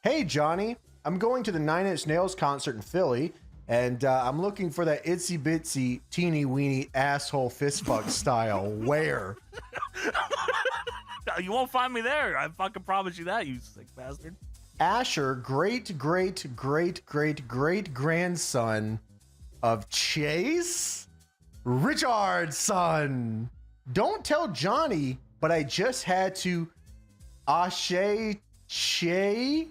Hey, Johnny. I'm going to the Nine Inch Nails concert in Philly, and I'm looking for that itsy bitsy teeny weeny asshole fist fuck style. Where? You won't find me there. I fucking promise you that, you sick bastard. Asher, great grandson of Chase Richardson. Don't tell Johnny, but I just had to Ashe Che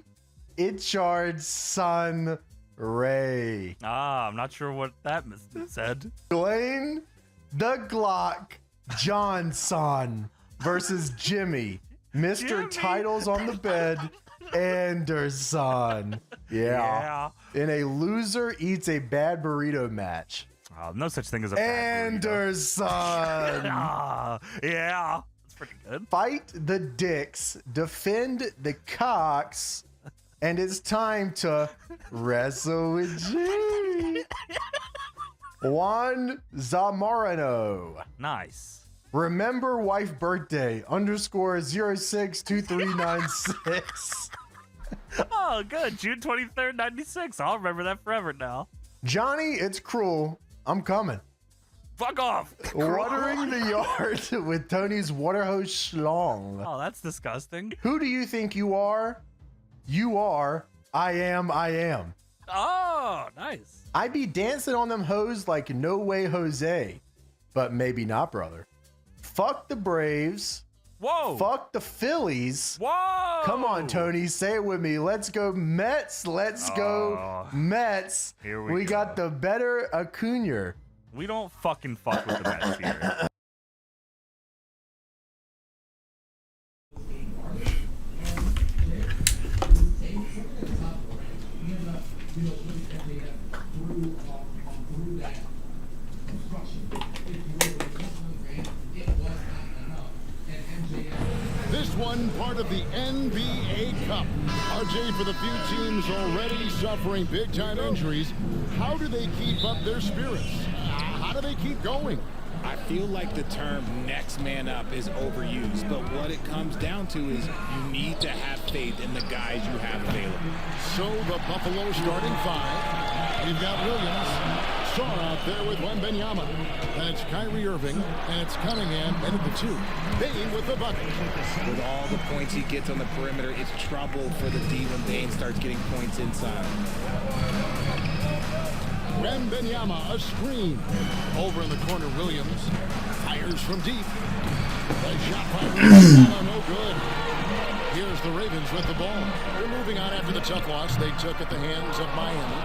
Richardson Ray. I'm not sure what that said. Dwayne the Glock Johnson versus Jimmy. Mr. Jimmy. Titles on the bed. Anderson. Yeah. In a loser eats a bad burrito match. No such thing as a bad Anderson. Yeah. That's pretty good. Fight the dicks, defend the cocks, and it's time to wrestle with G. Juan Zamorano. Nice. Remember wife birthday _062396. Oh, good. June 23rd, 96. I'll remember that forever now. Johnny, it's cruel. I'm coming. Fuck off. Watering the yard with Tony's water hose schlong. Oh, that's disgusting. Who do you think you are? You are. I am. Oh, nice. I be dancing on them hoes like no way Jose. But maybe not, brother. Fuck the Braves. Whoa. Fuck the Phillies. Whoa. Come on, Tony. Say it with me. Let's go Mets. Let's go Mets. Here we got the better Acuna. We don't fucking fuck with the Mets here. This one part of the NBA Cup. RJ, for the few teams already suffering big-time injuries, how do they keep up their spirits? How do they keep going? I feel like the term next man up is overused, but what it comes down to is you need to have faith in the guys you have available. So the Buffalo starting five. We've got Williams, Shaw out there with Wembanyama, and it's Kyrie Irving, and it's Cunningham in at the two. Bane with the bucket. With all the points he gets on the perimeter, it's trouble for the D when Bane starts getting points inside. Wembanyama, a screen. Over in the corner, Williams fires from deep. The shot by Wembanyama, no good. Here's the Ravens with the ball. They're moving on after the tough loss they took at the hands of Miami.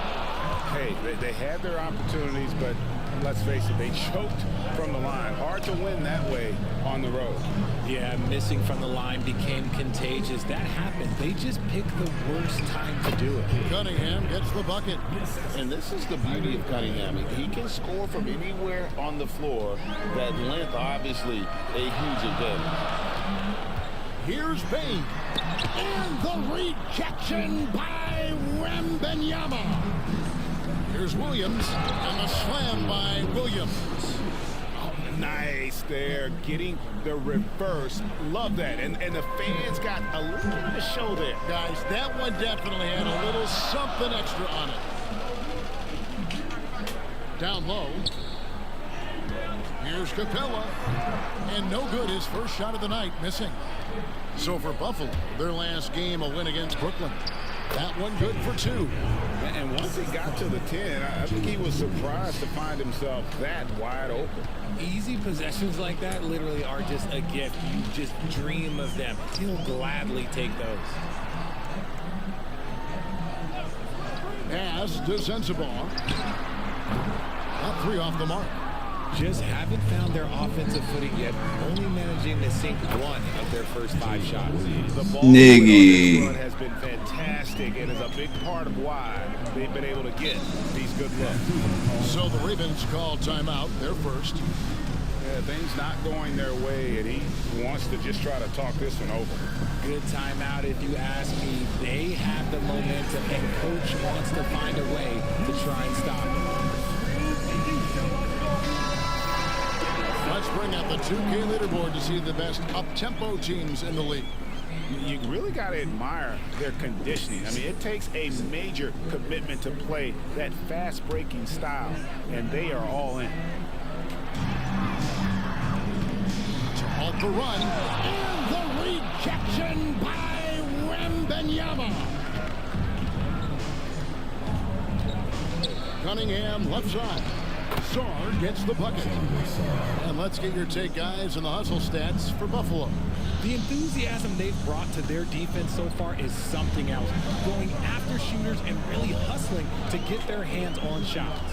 Hey, they had their opportunities, but let's face it, they choked from the line. Hard to win that way on the road. Yeah, missing from the line became contagious. That happened. They just picked the worst time to do it. Cunningham gets the bucket. And this is the beauty of Cunningham. He can score from anywhere on the floor. That length, obviously, a huge advantage. Here's Bane. And the rejection by Wembanyama. Here's Williams, and the slam by Williams. Oh, nice there, getting the reverse. Love that. And the fans got a little bit of show there. Guys, that one definitely had a little something extra on it. Down low. Here's Capella. And no good, his first shot of the night, missing. So for Buffalo, their last game, a win against Brooklyn. That one good for two. And once he got to the 10, I think he was surprised to find himself that wide open. Easy possessions like that literally are just a gift. You just dream of them. He'll gladly take those. Pass to Sensabaugh. Not three off the mark. Just haven't found their offensive footing yet, only managing to sink one of their first 5 shots. The ball Niggy has been fantastic and is a big part of why they've been able to get these good looks. So the Ravens call timeout, their first. Yeah, things not going their way, and he wants to just try to talk this one over. Good timeout if you ask me. They have the momentum, and coach wants to find a way to try and stop it. Let's bring out the 2K leaderboard to see the best up-tempo teams in the league. You really got to admire their conditioning. I mean, it takes a major commitment to play that fast-breaking style, and they are all in. To halt the run, and the rejection by Wembenyama. Cunningham left side. Saar gets the bucket. And let's get your take, guys, on the hustle stats for Buffalo. The enthusiasm they've brought to their defense so far is something else. Going after shooters and really hustling to get their hands on shots.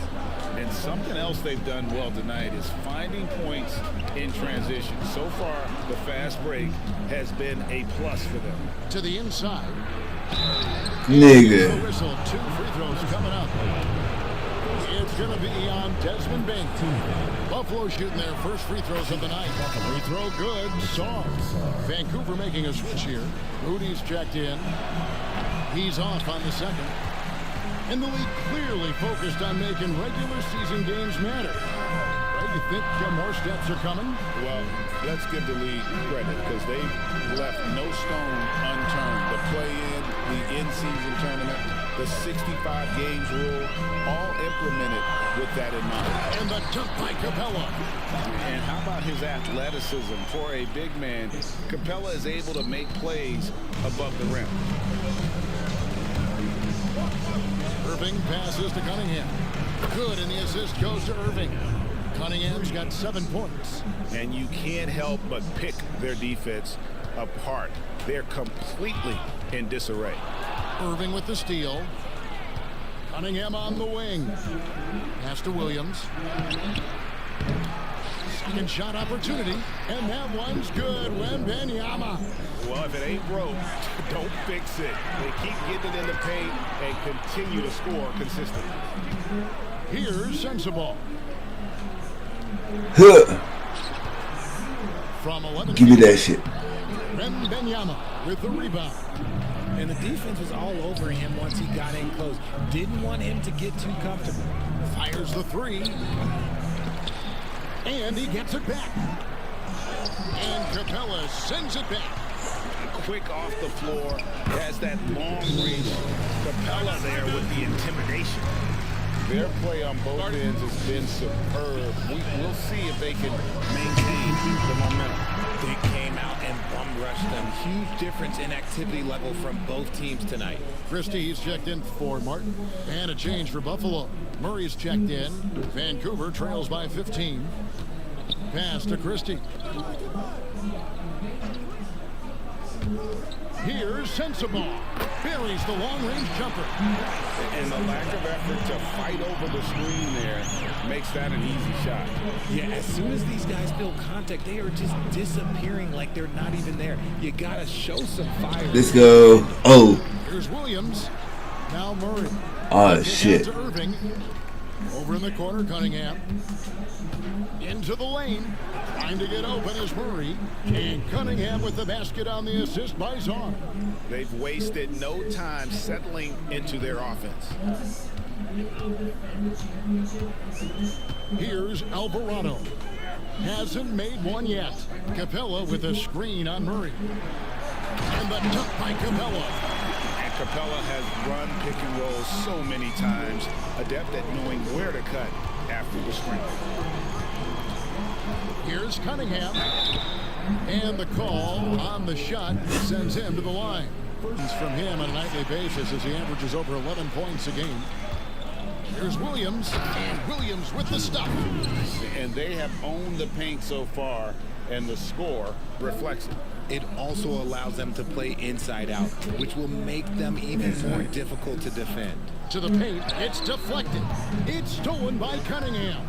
And something else they've done well tonight is finding points in transition. So far, the fast break has been a plus for them. To the inside. Nigga. Whistle. 2 free throws coming up. It's going to be on Desmond Bain. Buffalo shooting their first free throws of the night. Free throw good. Saar. Vancouver making a switch here. Rudy's checked in. He's off on the second. And the league clearly focused on making regular season games matter. Right? You think more steps are coming? Well, let's give the league credit because they've left no stone unturned. The play-in, the in-season tournament, the 65 games rule, all implemented with that in mind. And the dunk by Capella. And how about his athleticism? For a big man, Capella is able to make plays above the rim. Irving passes to Cunningham. Good, and the assist goes to Irving. Cunningham's got 7 points. And you can't help but pick their defense apart. They're completely in disarray. Irving with the steal. Cunningham on the wing. Pass to Williams. Second shot opportunity, and that one's good. Wembenyama. Well, if it ain't broke, don't fix it. They keep getting it in the paint and continue to score consistently. Here's Sensabaugh. Huh. From 11 Give me that shit. Wembenyama with the rebound. And the defense was all over him once he got in close. Didn't want him to get too comfortable. Fires the 3. And he gets it back. And Capella sends it back. Quick off the floor, has that long range. Capella there with the intimidation. Their play on both ends has been superb. We'll see if they can maintain the momentum. They came out and bum rushed them. Huge difference in activity level from both teams tonight. Christie's checked in for Martin. And a change for Buffalo. Murray's checked in. Vancouver trails by 15. Pass to Christie. Here's Sensabaugh. Buries the long-range jumper. And the lack of effort to fight over the screen there makes that an easy shot. Yeah, as soon as these guys feel contact, they are just disappearing like they're not even there. You gotta show some fire. Let's go. Oh. Here's Williams. Now Murray. Oh, shit. To Irving. Over in the corner, Cunningham. Into the lane. Trying to get open is Murray. And Cunningham with the basket on the assist by Saar. They've wasted no time settling into their offense. Here's Alvarado. Hasn't made one yet. Capella with a screen on Murray. And the dunk by Capella. And Capella has run pick and roll so many times, adept at knowing where to cut after the screen. Here's Cunningham. And the call on the shot sends him to the line. It's from him on a nightly basis as he averages over 11 points a game. Here's Williams. And Williams with the stop. And they have owned the paint so far, and the score reflects it. It also allows them to play inside out, which will make them even more difficult to defend. To the paint, it's deflected. It's stolen by Cunningham.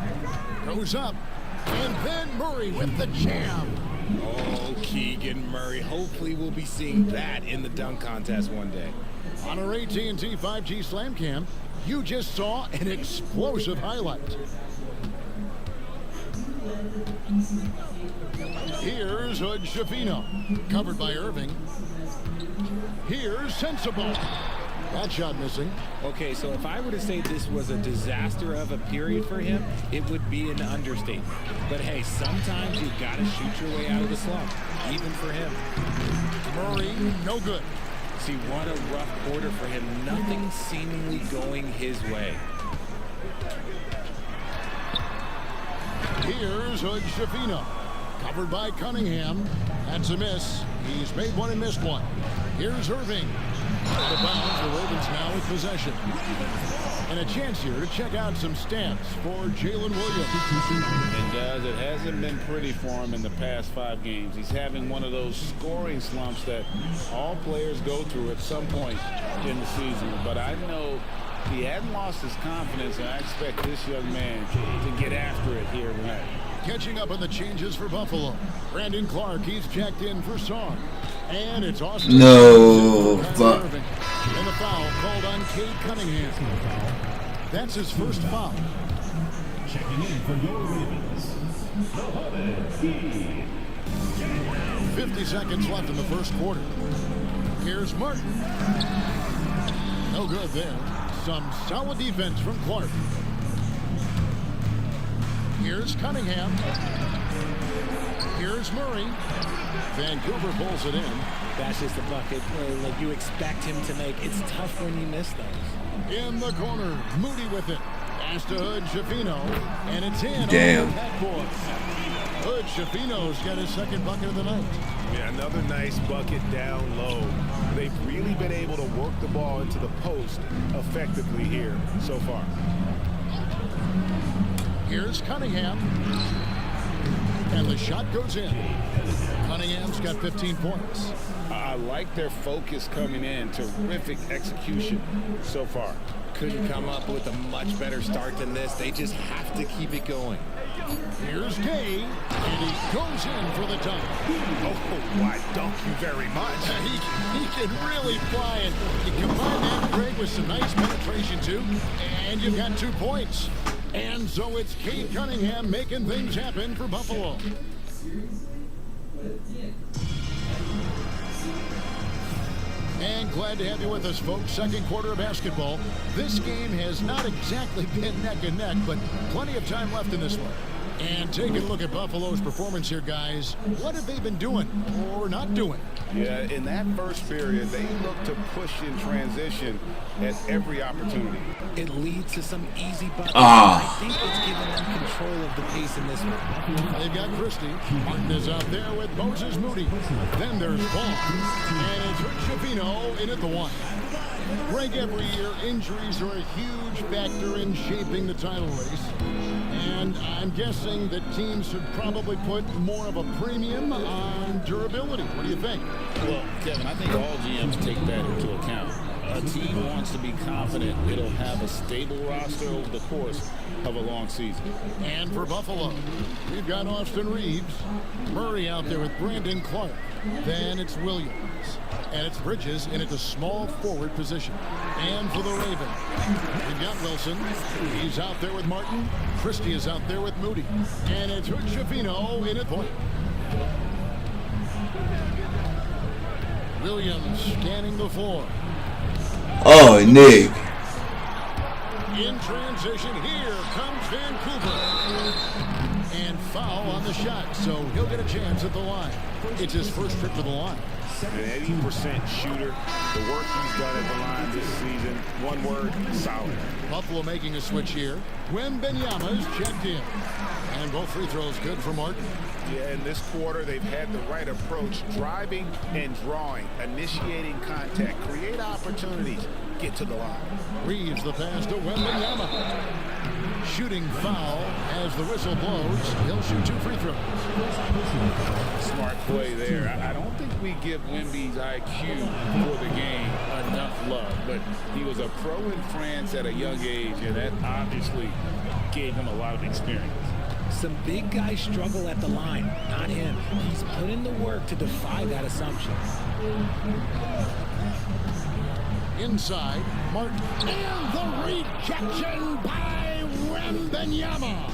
Goes up. And then Murray with the jam. Oh, Keegan Murray. Hopefully we'll be seeing that in the dunk contest one day. On our AT&T 5G Slam Cam, you just saw an explosive highlight. Here's Hood-Schifino, covered by Irving. Here's Sensabaugh. That shot missing. Okay, so if I were to say this was a disaster of a period for him, it would be an understatement. But hey, sometimes you got to shoot your way out of the slump, even for him. Murray, no good. See, what a rough quarter for him. Nothing seemingly going his way. Here's Hood-Schifino. Covered by Cunningham. That's a miss. He's made one and missed one. Here's Irving. Out of bounds, the Ravens now with possession. And a chance here to check out some stats for Jalen Williams. And guys, it hasn't been pretty for him in the past 5 games. He's having one of those scoring slumps that all players go through at some point in the season. But I know he hadn't lost his confidence, and I expect this young man to get after it here tonight. Catching up on the changes for Buffalo. Brandon Clark, he's checked in for Song. And it's Austin. No, fuck. And the foul called on Cade Cunningham. That's his first foul. Checking in for your Ravens, 50 seconds left in the first quarter. Here's Martin. No good there. Some solid defense from Clark. Here's Cunningham. Here's Murray. Vancouver pulls it in. That's just a bucket play like you expect him to make. It's tough when you miss those. In the corner, Moody with it. Pass to Hood-Schifino, and it's in. Damn. Hood-Schifino's got his second bucket of the night. Yeah, another nice bucket down low. They've really been able to work the ball into the post effectively here so far. Here's Cunningham. And the shot goes in. Cunningham's got 15 points. I like their focus coming in. Terrific execution so far. Couldn't come up with a much better start than this. They just have to keep it going. Here's Gay, and he goes in for the dunk. Oh, why, thank you very much. He can really fly, and you combine that, Greg, with some nice penetration, too, and you've got 2 points. And so it's Cade Cunningham making things happen for Buffalo. And glad to have you with us, folks. Second quarter of basketball. This game has not exactly been neck and neck, but plenty of time left in this one. And taking a look at Buffalo's performance here, guys. What have they been doing or not doing? Yeah, in that first period, they looked to push in transition at every opportunity. It leads to some easy buckets. Ah. I think it's given them control of the pace in this one. They've got Christie. Martin is out there with Moses Moody. Then there's Ball. And it's Hood-Schifino in at the 1. Greg, every year, injuries are a huge factor in shaping the title race. And I'm guessing that teams should probably put more of a premium on durability. What do you think? Well, Kevin, I think all GMs take that into account. A team wants to be confident it'll have a stable roster over the course of a long season. And for Buffalo, we've got Austin Reeves. Murray out there with Brandon Clark. Then it's Williams. And it's Bridges in at the small forward position. And for the Ravens, we've got Wilson. He's out there with Martin. Christie is out there with Moody. And it's Hood-Schifino in at point. Williams scanning the floor. Oh, Nick. In transition, here comes Vancouver. And foul on the shot, so he'll get a chance at the line. It's his first trip to the line. An 80% shooter. The work he's done at the line this season, one word, solid. Buffalo making a switch here. Wembanyama's checked in. And both free throws good for Martin. Yeah, in this quarter, they've had the right approach, driving and drawing, initiating contact, create opportunities, get to the line. Reeves the pass to Wembanyama. Shooting foul as the whistle blows. He'll shoot 2 free throws. Smart play there. I don't think we give Wemby's IQ for the game enough love, but he was a pro in France at a young age, and that obviously gave him a lot of experience. Some big guys struggle at the line, not him. He's put in the work to defy that assumption. Inside, Martin. And the rejection by Wembanyama.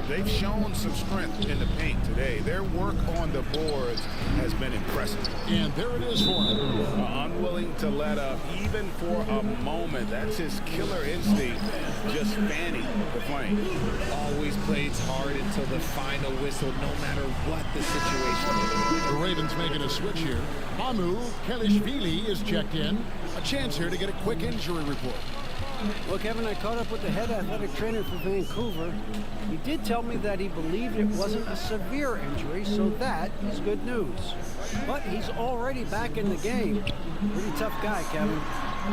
They've shown some strength in the paint today. Their work on the boards has been impressive. And there it is for him. Unwilling willing to let up even for a moment. That's his killer instinct, just fanning the flame. Always plays hard until the final whistle, no matter what the situation. The Ravens making a switch here. Hamu Kelishvili is checked in. A chance here to get a quick injury report. Well, Kevin, I caught up with the head athletic trainer for Vancouver. He did tell me that he believed it wasn't a severe injury, so that is good news. But he's already back in the game. Pretty tough guy, Kevin.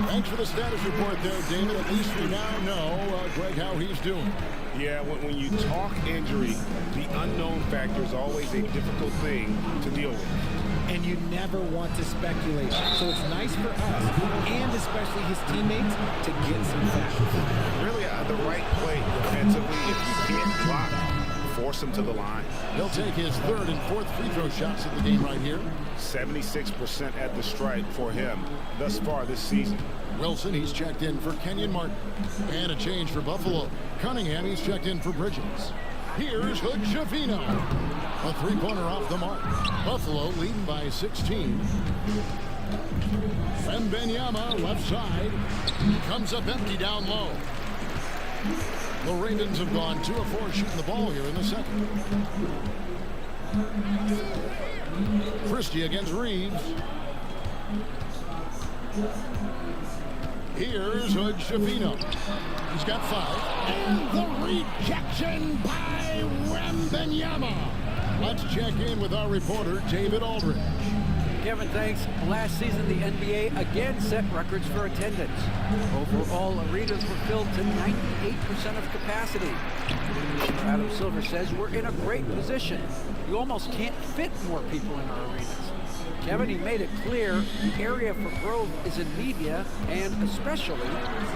Thanks for the status report there, David. At least we now know, Greg, how he's doing. Yeah, when you talk injury, the unknown factor is always a difficult thing to deal with. And you never want to speculate. So it's nice for us, and especially his teammates, to get some facts. Really, the right play defensively, if you can't block, force him to the line. He'll take his third and fourth free throw shots of the game right here. 76% at the stripe for him thus far this season. Wilson, he's checked in for Kenyon Martin. And a change for Buffalo. Cunningham, he's checked in for Bridges. Here's Hood Shavino. A three-pointer off the mark. Buffalo leading by 16. Wembanyama, left side. Comes up empty down low. The Ravens have gone 2 of 4 shooting the ball here in the second. Christie against Reeves. Here's Hood Shavino. He's got 5. And the rejection by Wembanyama. Let's check in with our reporter, David Aldridge. Kevin, thanks. Last season, the NBA again set records for attendance. Overall, arenas were filled to 98% of capacity. Adam Silver says we're in a great position. You almost can't fit more people in our arenas. Kevin, he made it clear the area for growth is in media and especially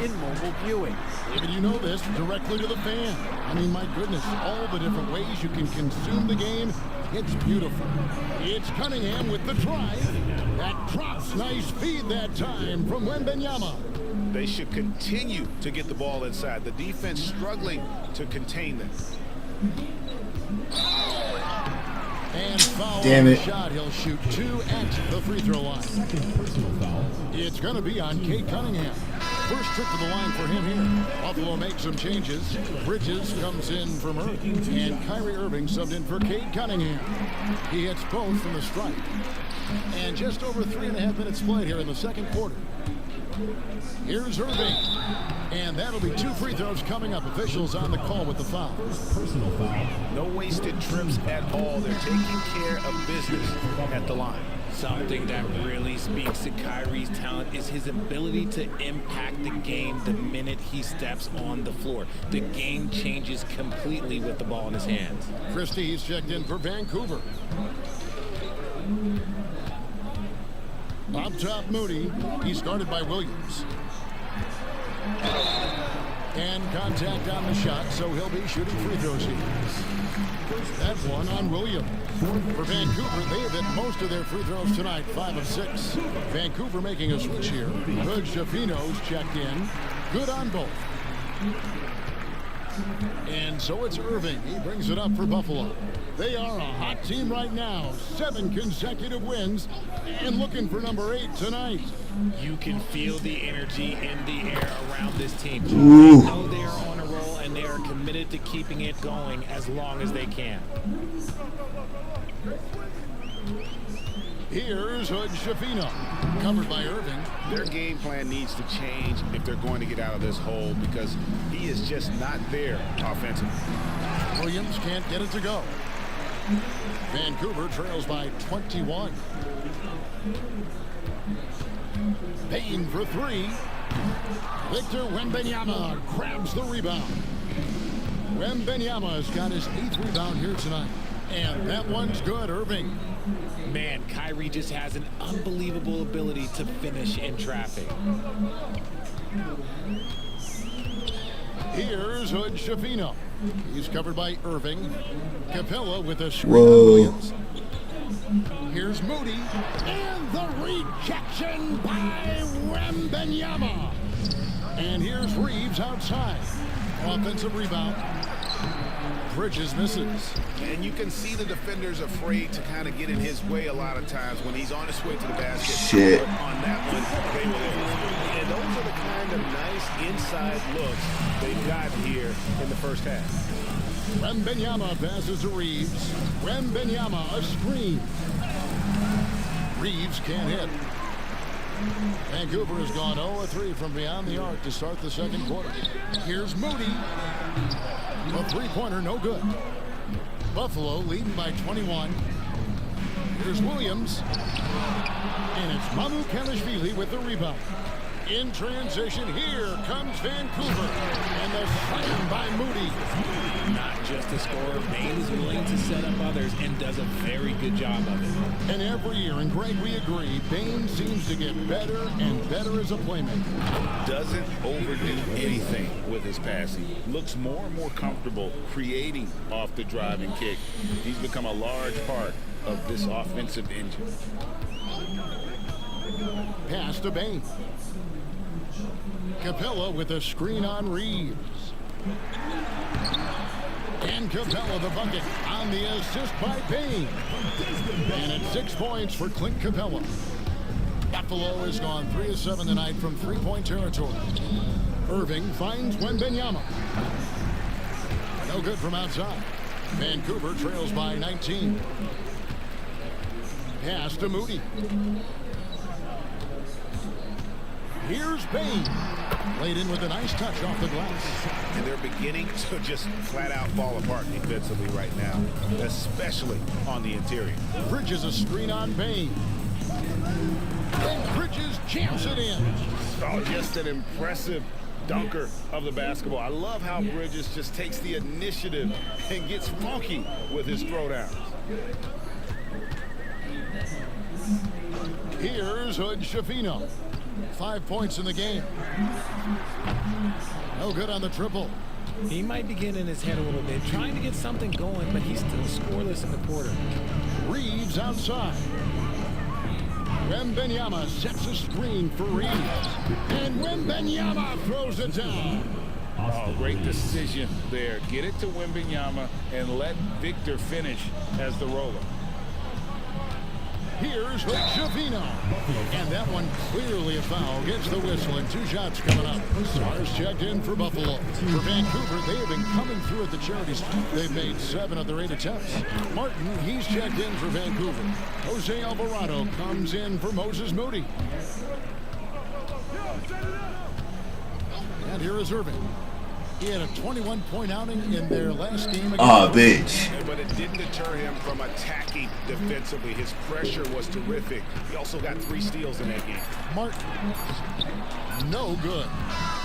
in mobile viewing. David, you know this, directly to the fan. I mean, my goodness, all the different ways you can consume the game. It's beautiful. It's Cunningham with the drive. That drops, nice feed that time from Wembanyama. They should continue to get the ball inside. The defense struggling to contain them. And foul Damn on it. the shot. He'll shoot 2 at the free throw line. Personal foul. It's going to be on Cade Cunningham. First trip to the line for him here. Buffalo makes some changes. Bridges comes in from Irving. And Kyrie Irving subbed in for Cade Cunningham. He hits both from the stripe. And just over 3.5 minutes played here in the second quarter. Here's Irving. And that'll be 2 free throws coming up. Officials on the call with the foul. Personal foul. No wasted trips at all. They're taking care of business at the line. Something that really speaks to Kyrie's talent is his ability to impact the game the minute he steps on the floor. The game changes completely with the ball in his hands. Christie, he's checked in for Vancouver. Up top, Moody. He's guarded by Williams. And contact on the shot, so he'll be shooting free throws here. That one on Williams. For Vancouver, they have hit most of their free throws tonight, 5 of 6. Vancouver making a switch here. Hood Shavino's checked in. Good on both. And so it's Irving. He brings it up for Buffalo. They are a hot team right now. 7 consecutive wins and looking for number 8 tonight. You can feel the energy in the air around this team. Ooh. They know they are on a roll and they are committed to keeping it going as long as they can. Here's Hood Shavino. Covered by Irving. Their game plan needs to change if they're going to get out of this hole because he is just not there offensively. Williams can't get it to go. Vancouver trails by 21. Payne for 3. Victor Wembanyama grabs the rebound. Wembanyama has got his 8th rebound here tonight. And that one's good, Irving. Man, Kyrie just has an unbelievable ability to finish in traffic. Here's Hood Shavino. He's covered by Irving. Capella with a screen on Whoa. Williams. Here's Moody. And the rejection by Wembanyama. And here's Reeves outside. Offensive rebound. Bridges misses. And you can see the defenders afraid to kind of get in his way a lot of times when he's on his way to the basket. Shit. But on that one, they were there. And those are the kind of nice inside looks they've got here in the first half. Wembanyama passes to Reeves. Wembanyama, a screen. Reeves can't hit. Vancouver has gone 0-3 from beyond the arc to start the second quarter. Here's Moody. A three-pointer, no good. Buffalo leading by 21. Here's Williams. And it's Mamu Kelishvili with the rebound. In transition, here comes Vancouver. And the slam by Moody. Not just a scorer, Bane is willing to set up others and does a very good job of it. And every year, and Greg, we agree, Bane seems to get better and better as a playmaker. Doesn't overdo anything with his passing. Looks more and more comfortable creating off the driving kick. He's become a large part of this offensive engine. Pass to Bane. Capella with a screen on Reeves. And Capella the bucket on the assist by Bane. And it's 6 points for Clint Capella. Buffalo has gone 3 of 7 tonight from three-point territory. Irving finds Wembanyama. No good from outside. Vancouver trails by 19. Pass to Moody. Here's Bane. Laid in with a nice touch off the glass. And they're beginning to just flat out fall apart defensively right now, especially on the interior. Bridges a screen on Bane. And Bridges jams it in. Oh, just an impressive dunker of the basketball. I love how Bridges just takes the initiative and gets funky with his throwdowns. Here's Hood Schifino. 5 points in the game. No good on the triple. He might be getting in his head a little bit, trying to get something going, but he's still scoreless in the quarter. Reeves outside. Wembanyama sets a screen for Reeves. And Wembanyama throws it down. Oh, great decision there. Get it to Wembanyama and let Victor finish as the roller. Here's Hood Schifino. And that one clearly a foul. Gets the whistle and 2 shots coming up. Stars checked in for Buffalo. For Vancouver, they have been coming through at the charity stripe. They've made 7 of their 8 attempts. Martin, he's checked in for Vancouver. Jose Alvarado comes in for Moses Moody. And here is Irving. He had a 21-point outing in their last game. Bitch. But it didn't deter him from attacking defensively. His pressure was terrific. He also got 3 steals in that game. Martin, no good.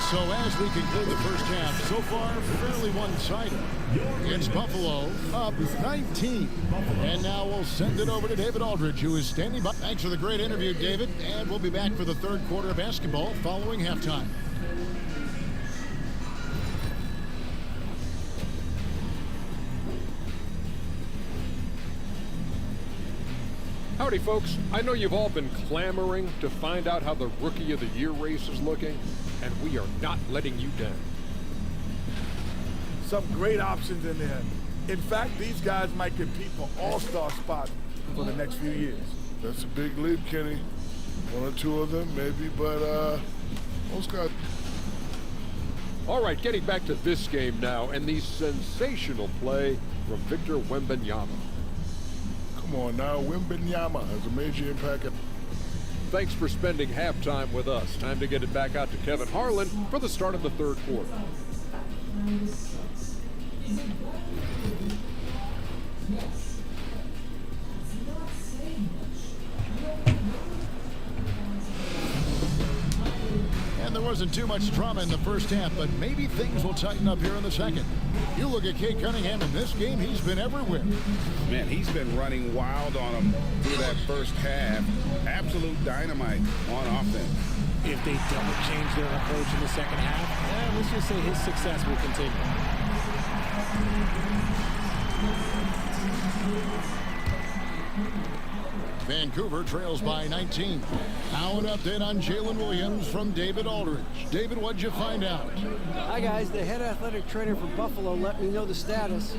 So as we conclude the first half, so far fairly one-sided. It's Buffalo up 19. And now we'll send it over to David Aldridge, who is standing by. Thanks for the great interview, David. And we'll be back for the third quarter of basketball following halftime. Howdy, folks. I know you've all been clamoring to find out how the Rookie of the Year race is looking, and we are not letting you down. Some great options in there. In fact, these guys might compete for all-star spots for the next few years. That's a big leap, Kenny. 1 or 2 of them, maybe, but most guys. All right, getting back to this game now, and the sensational play from Victor Wembanyama. Come on now, Wembanyama has a major impact. Thanks for spending halftime with us. Time to get it back out to Kevin Harlan for the start of the third quarter. And there wasn't too much drama in the first half, but maybe things will tighten up here in the second. You look at Cade Cunningham in this game, he's been everywhere. Man, he's been running wild on him through that first half. Absolute dynamite on offense. If they don't change their approach in the second half, let's just say his success will continue. Vancouver trails by 19. Now an update on Jalen Williams from David Aldridge. David, what'd you find out? Hi, guys. The head athletic trainer for Buffalo let me know the status.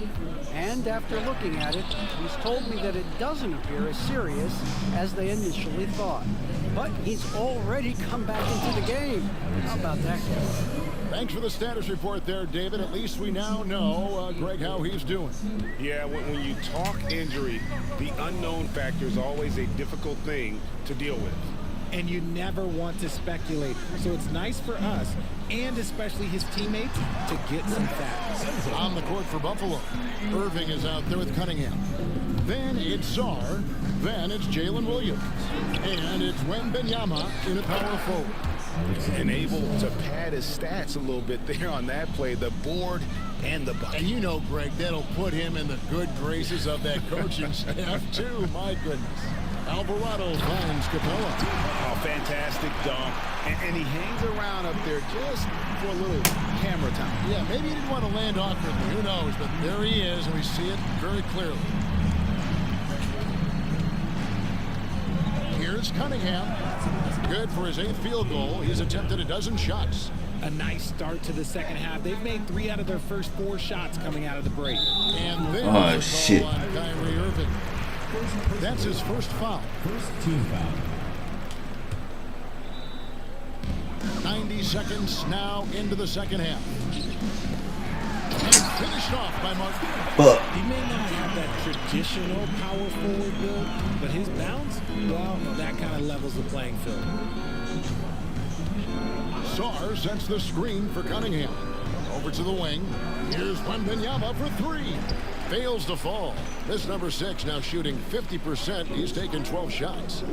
And after looking at it, he's told me that it doesn't appear as serious as they initially thought. but he's already come back into the game. How about that, Kevin? Thanks for the status report there, David. At least we now know, Greg, how he's doing. Yeah, when you talk injury, the unknown factor is always a difficult thing to deal with. And you never want to speculate. So it's nice for us, and especially his teammates, to get some facts. On the court for Buffalo, Irving is out there with Cunningham. Then it's Czar. Then it's Jalen Williams. And it's Wembanyama in a power forward. And able to pad his stats a little bit there on that play, the board and the bucket. And you know, Greg, that'll put him in the good graces of that coaching staff, too. My goodness. Alvarado finds Capella. Oh, fantastic dunk. And he hangs around up there just for a little camera time. Yeah, maybe he didn't want to land awkwardly. Who knows? But there he is, and we see it very clearly. Here's Cunningham. Good for his 8th field goal. He's attempted a dozen shots. A nice start to the second half. They've made 3 out of their first 4 shots coming out of the break. And then oh, shit. On Kyrie Irving. That's his first foul. First team foul. 90 seconds now into the second half. And finished off by Martin. He may not have that traditional power forward build, but his bounce, well, that kind of levels the playing field. Sarr sets the screen for Cunningham. Over to the wing. Here's Wembanyama for 3. Fails to fall. This number 6 now shooting 50%. He's taken 12 shots.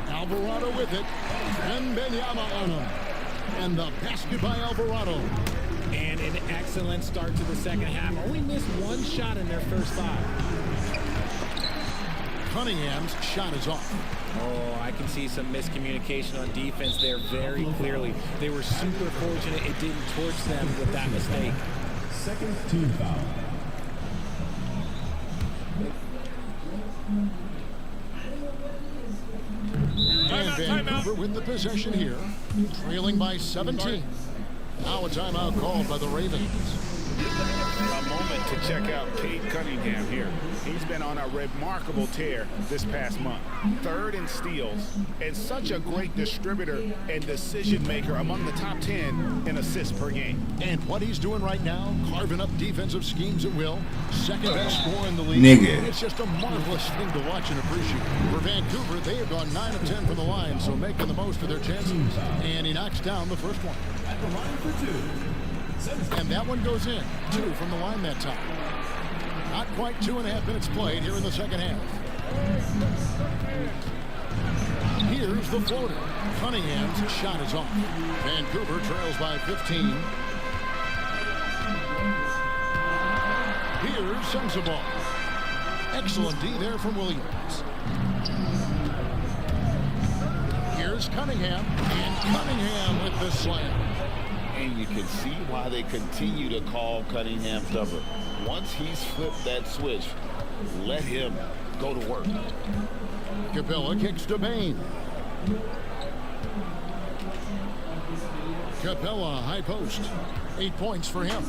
Alvarado with it. Wembanyama on him. And the basket by Alvarado. And an excellent start to the second half. Only missed 1 shot in their first 5. Cunningham's shot is off. Oh, I can see some miscommunication on defense there very clearly. They were super fortunate it didn't torch them with that mistake. Second team foul. And Vancouver with the possession here, trailing by 17. Now a timeout called by the Ravens. A moment to check out Cade Cunningham here. He's been on a remarkable tear this past month. 3rd in steals and such a great distributor and decision maker, among the top 10 in assists per game. And what he's doing right now, carving up defensive schemes at will. 2nd best scorer in the league. Nigga. It's just a marvelous thing to watch and appreciate. For Vancouver, they have gone 9 of 10 from the line, so making the most of their chances. And he knocks down the first one. At the line for 2. And that one goes in. 2 from the line that time. Not quite 2.5 minutes played here in the second half. Here's the floater. Cunningham's shot is off. Vancouver trails by 15. Here's Sensabaugh. Excellent D there from Williams. Here's Cunningham. And Cunningham with the slam. And you can see why they continue to call Cunningham stubborn. Once he's flipped that switch, let him go to work. Capella kicks to Bain. Capella, high post. 8 points for him.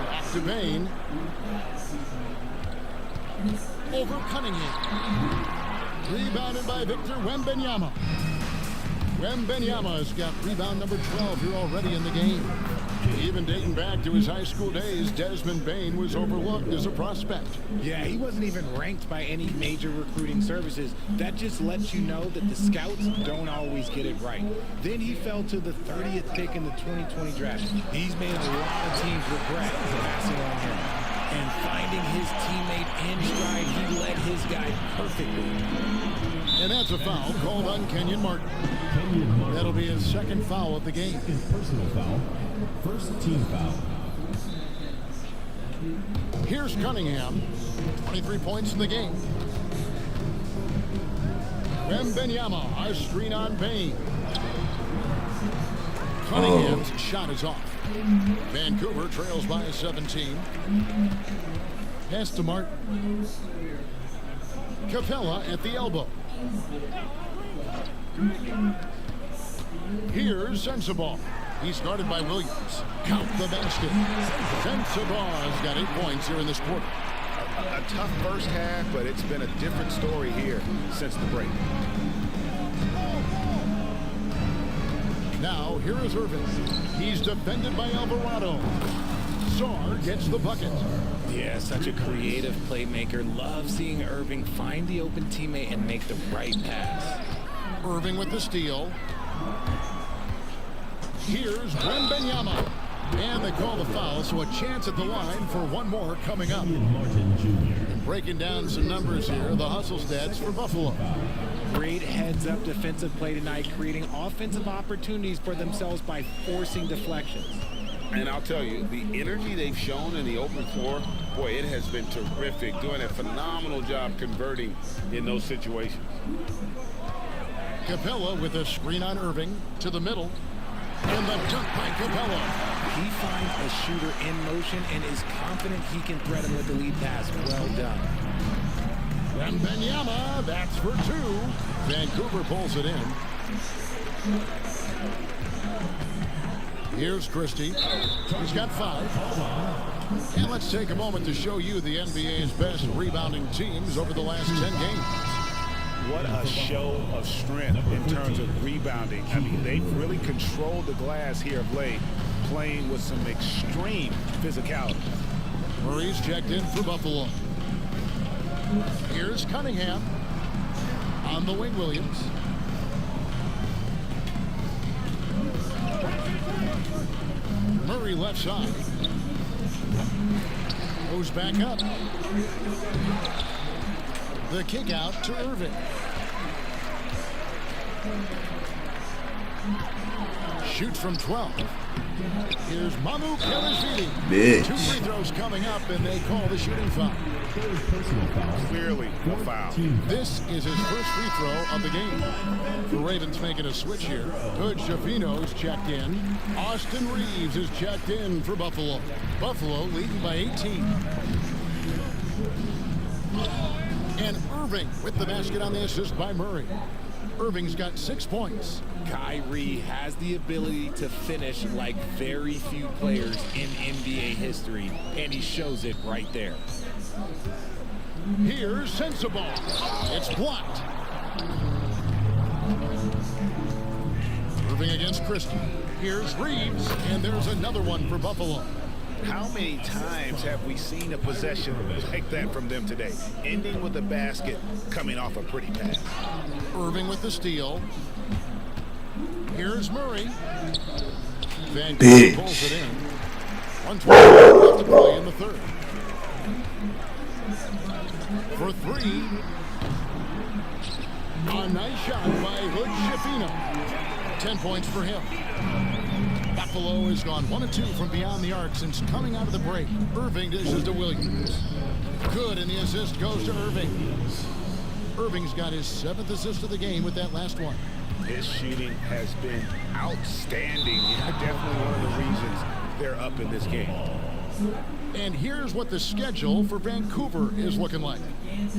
Back to Bain. Over Cunningham. Rebounded by Victor Wembanyama. Wembanyama's got rebound number 12 here already in the game. Even dating back to his high school days, Desmond Bain was overlooked as a prospect. Yeah, he wasn't even ranked by any major recruiting services. That just lets you know that the scouts don't always get it right. Then he fell to the 30th pick in the 2020 draft. He's made a lot of teams regret passing on him. And finding his teammate in stride, he led his guy perfectly. And that's a foul called on Kenyon Martin. That'll be his 2nd foul of the game. Second personal foul. First team foul. Here's Cunningham. 23 points in the game. Wembanyama, a screen on Bain. Cunningham's shot is off. Vancouver trails by 17. Pass to Martin. Capella at the elbow. Here's Sensabaugh. He's guarded by Williams. Count the basket. Sensabaugh's got 8 points here in this quarter. A tough first half, but it's been a different story here since the break. Now, here is Irving. He's defended by Alvarado. Czar gets the bucket. Yeah, such a creative playmaker. Love seeing Irving find the open teammate and make the right pass. Irving with the steal. Here's Wembanyama. And they call the foul, so a chance at the line for one more coming up. Breaking down some numbers here, the hustle stats for Buffalo. Great heads-up defensive play tonight, creating offensive opportunities for themselves by forcing deflections. And I'll tell you, the energy they've shown in the open floor, boy, it has been terrific. Doing a phenomenal job converting in those situations. Capella with a screen on Irving to the middle. And the dunk by Capella. He finds a shooter in motion and is confident he can thread him with the lead pass. Well done. Wembanyama, that's for 2. Vancouver pulls it in. Here's Christie. He's got 5. And let's take a moment to show you the NBA's best rebounding teams over the last 10 games. What a show of strength in terms of rebounding. I mean, they've really controlled the glass here of late, playing with some extreme physicality. Murray's checked in for Buffalo. Here's Cunningham. On the wing, Williams. Murray left side. Goes back up. The kick out to Irving. Shoots from 12. Here's Mamu Kelishvili. Bitch. 2 free throws coming up, and they call the shooting foul. Clearly a foul. This is his first free throw of the game. The Ravens making a switch here. Hood Schifino's checked in. Austin Reeves is checked in for Buffalo. Buffalo leading by 18. And Irving with the basket on the assist by Murray. Irving's got 6 points. Kyrie has the ability to finish like very few players in NBA history, and he shows it right there. Here's Sensabaugh. It's blocked. Irving against Christie. Here's Reeves, and there's another one for Buffalo. How many times have we seen a possession like that from them today, ending with a basket coming off a pretty pass? Irving with the steal. Here's Murray. Vancouver pulls it in. 1:12 left to play in the third. For 3. A nice shot by Hood Schifino. 10 points for him. Buffalo has gone 1 of 2 from beyond the arc since coming out of the break. Irving dishes to Williams. Good, and the assist goes to Irving. Irving's got his 7th assist of the game with that last one. His shooting has been outstanding. Definitely one of the reasons they're up in this game. And here's what the schedule for Vancouver is looking like.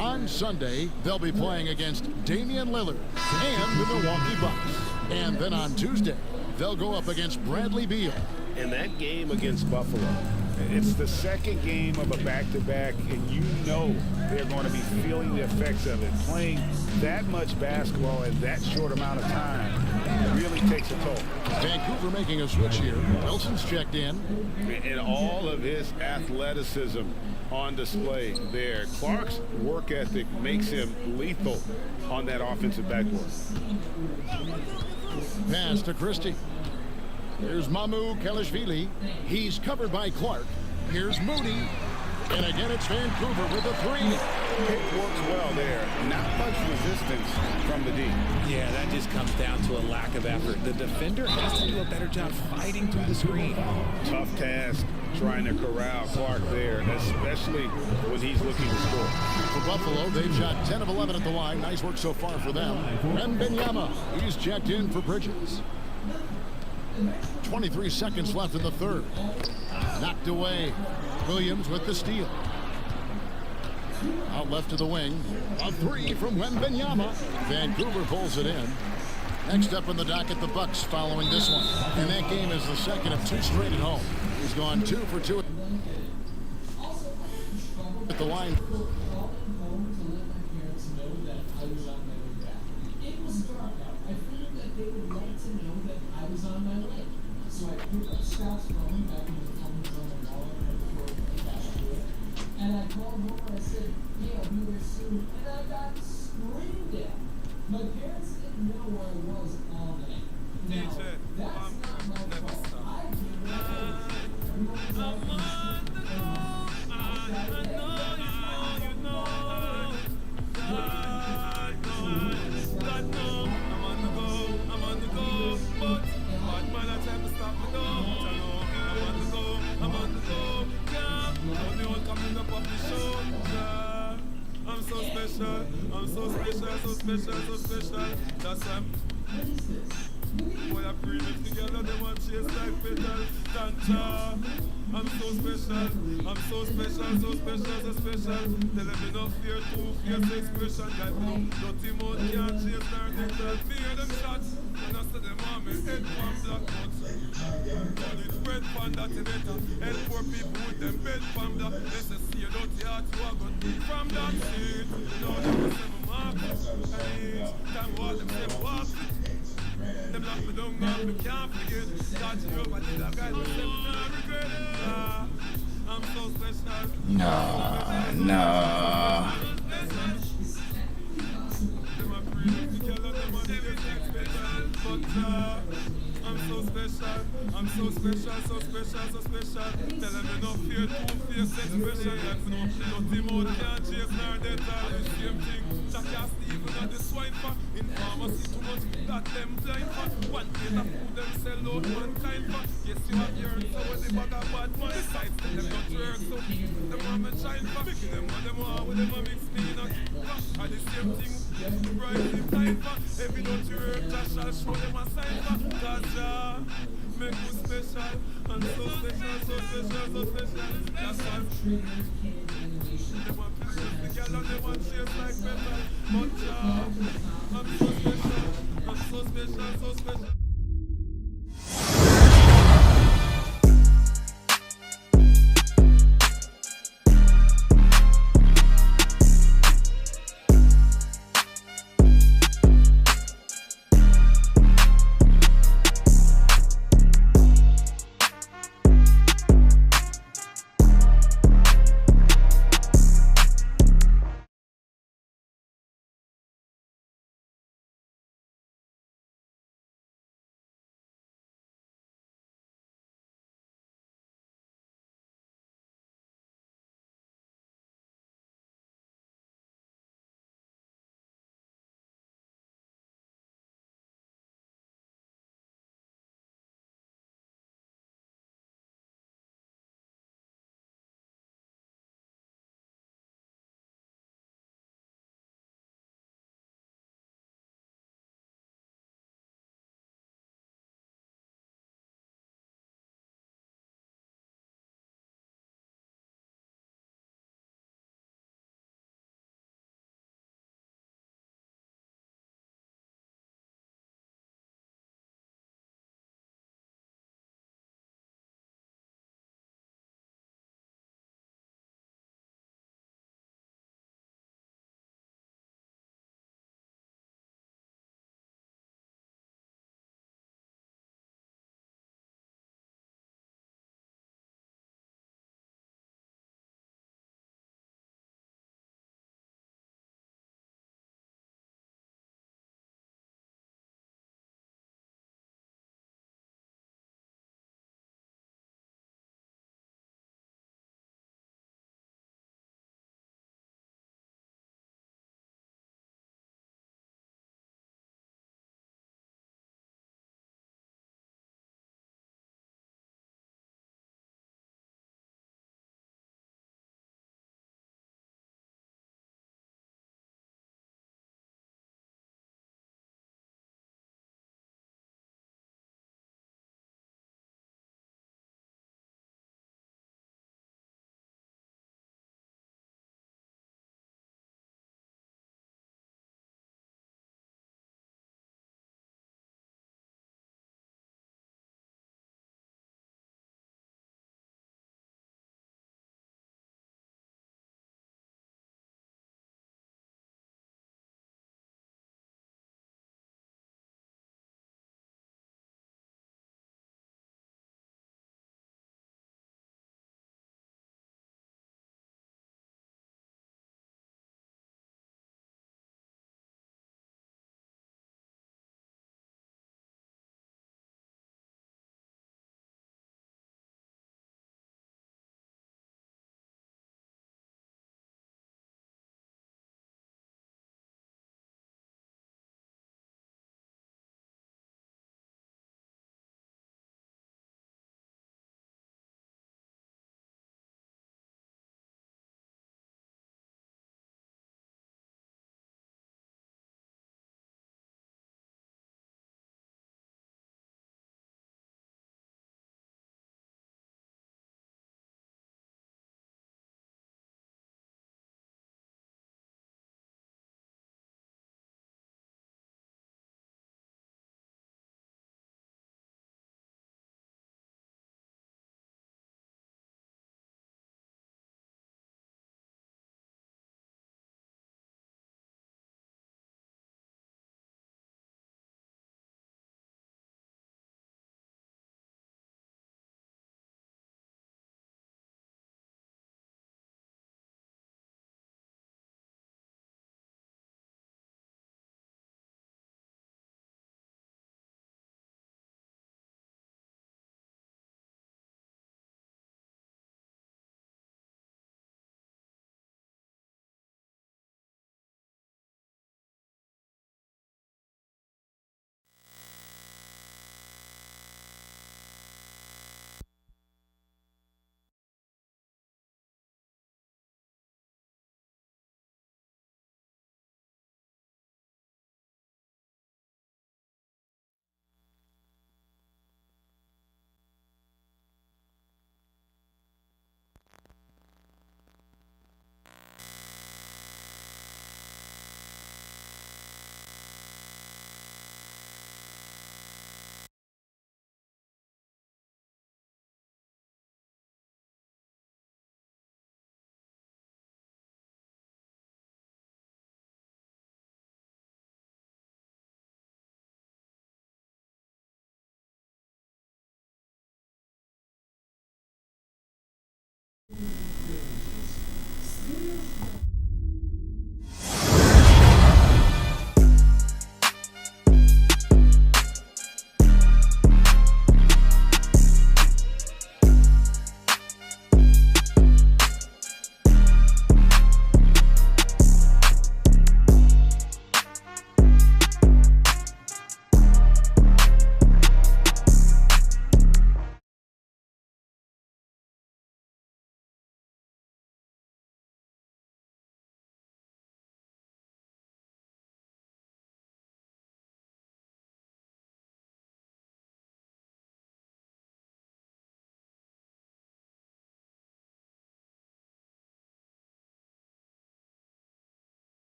On Sunday, they'll be playing against Damian Lillard and the Milwaukee Bucks. And then on Tuesday, they'll go up against Bradley Beal. And that game against Buffalo, it's the second game of a back-to-back, and you know they're going to be feeling the effects of it. Playing that much basketball in that short amount of time really takes a toll. Vancouver making a switch here. Wilson's checked in. And all of his athleticism on display there. Clark's work ethic makes him lethal on that offensive backboard. Pass to Christie. Here's Mamu Kelishvili. He's covered by Clark. Here's Moody. And again, it's Vancouver with a 3. It works well there. Not much resistance from the D. Yeah, that just comes down to a lack of effort. The defender has to do a better job fighting through the screen. Tough task trying to corral Clark there, especially when he's looking to score. For Buffalo, they've shot 10 of 11 at the line. Nice work so far for them. Wembanyama, he's checked in for Bridges. 23 seconds left in the third. Knocked away. Williams with the steal. Out left to the wing. A 3 from Wembanyama. Vancouver pulls it in. Next up on the docket, the Bucks following this one. And that game is the second of 2 straight at home. He's gone 2 for 2 at the line. So I picked up Scott's phone back in the phone on the wallet right before we got to it. And I called home and I said, yeah, I'll be there soon. And I got screamed at. My parents didn't know where I was all night. Now, that's not my fault. I did I'm so special, I'm so special, so special, so special. That's boy, I bring it together, they want chase like petal. Tancha, I'm so special, I'm so special, so special, so special. They let me not fear to fierce expression. That no dirty mouth can't chase their dental. Fear them shots, and I say them on me head from black nuts. Call it bread from that better. Help poor people with them bed from that. They say see you dirty heart, you are good from that seat. Now them say my mark, and time what them say walk. Them lock me down now, me can't forget. Got you up, I did that guy, but them can't regret it. I'm so special. Nah. Them a breathe together, them a live like special. But I'm so special, I'm so special, so special, so special. Tell them me no fear, two fierce expression. Like no, dirty mouth can't chase nor dental. The same thing, Jack and Stephen and the swine for. In pharmacy too much, that them blind for. One plate of food them sell out mankind for. Yes, you have yearned, so when the bag of bad man decides to them not work, so them want me shine for. Making them what them want, with them a mix peanut. And the same thing, bright in time for. Every don't you work, Josh shall show them a sign for. Cause make you special, and so special, so special, so special. That's why they want to chase the girl and they want chase like metal. But I'm so special, I'm so special, so special.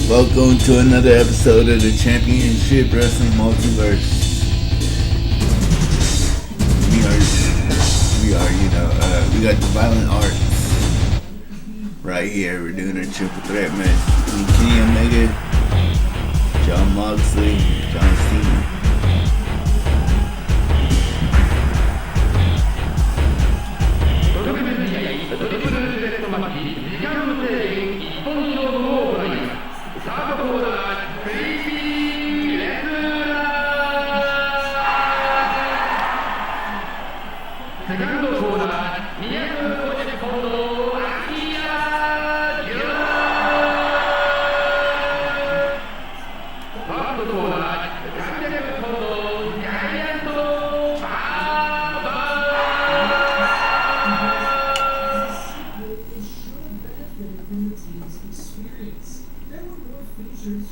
Welcome to another episode of the Championship Wrestling Multiverse. We got the Violent Arts right here. We're doing a triple threat match between Kenny Omega, Jon Moxley, John Cena.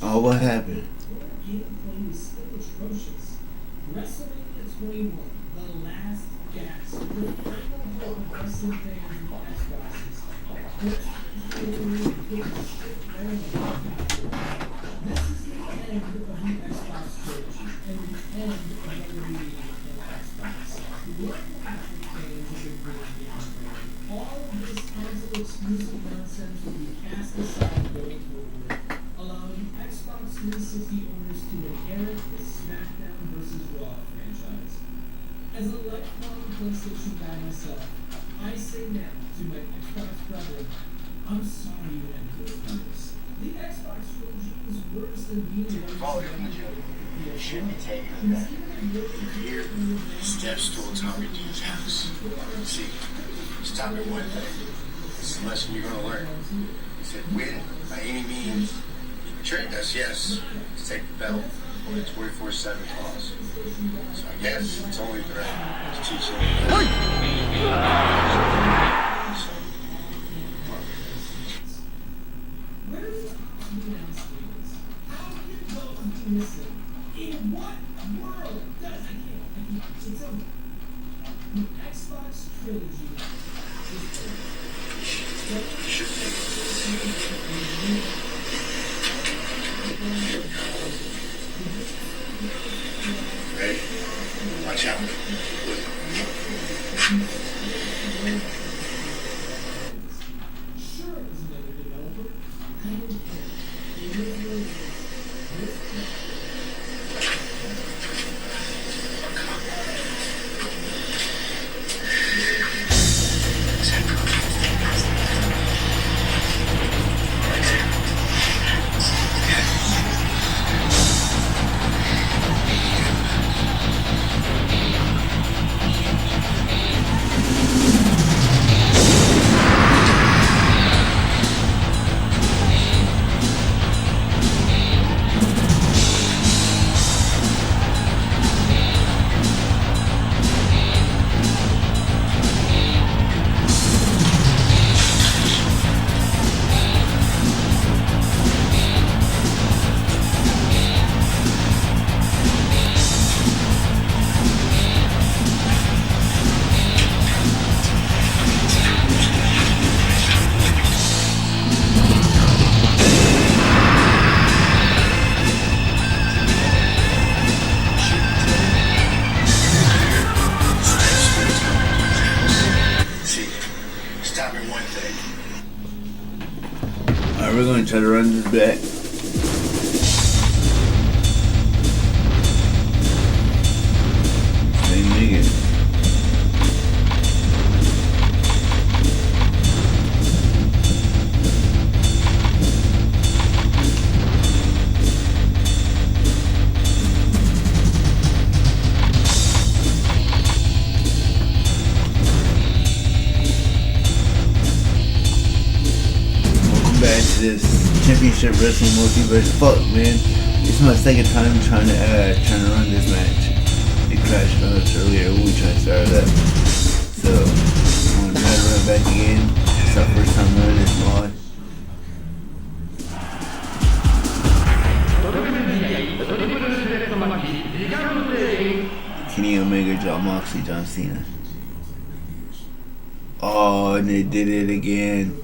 Oh, what happened? WrestleMania 21, the last gasp, the final hope of wrestling fans and Xboxes. This is the end of the Xbox trilogy and the end of WWE and Xbox. What happened fans of the great game brand? All of this console exclusive nonsense will be cast aside going forward, allowing Xbox 360 owners to inherit the SmackDown vs. Raw franchise. As a lifelong PlayStation guy myself, I say now to my Xbox brethren, I'm sorry you had to go through this. The Xbox trilogy is worse than being You should be taking it back. Here, steps towards Harvey Dean's house. See, stop at one thing. It's a lesson you're going to learn. He said, win by any means. He betrayed us, yes, to take the belt. The 24/7 clause. So I guess it's only right to teach him. In what world does I can't it's over. The Xbox trilogy is Ready? Watch out. Sure, as another developer, I don't care. It is what it is. Alright, we're going to try to run this back. Same nigga. Back to this championship wrestling multiverse. Fuck, man, it's my second time trying to run this match. It crashed on us earlier when we tried to start it up, so I'm gonna try to run it back again. It's our first time running this mod. Kenny Omega, Jon Moxley, John Cena. Oh, and they did it again.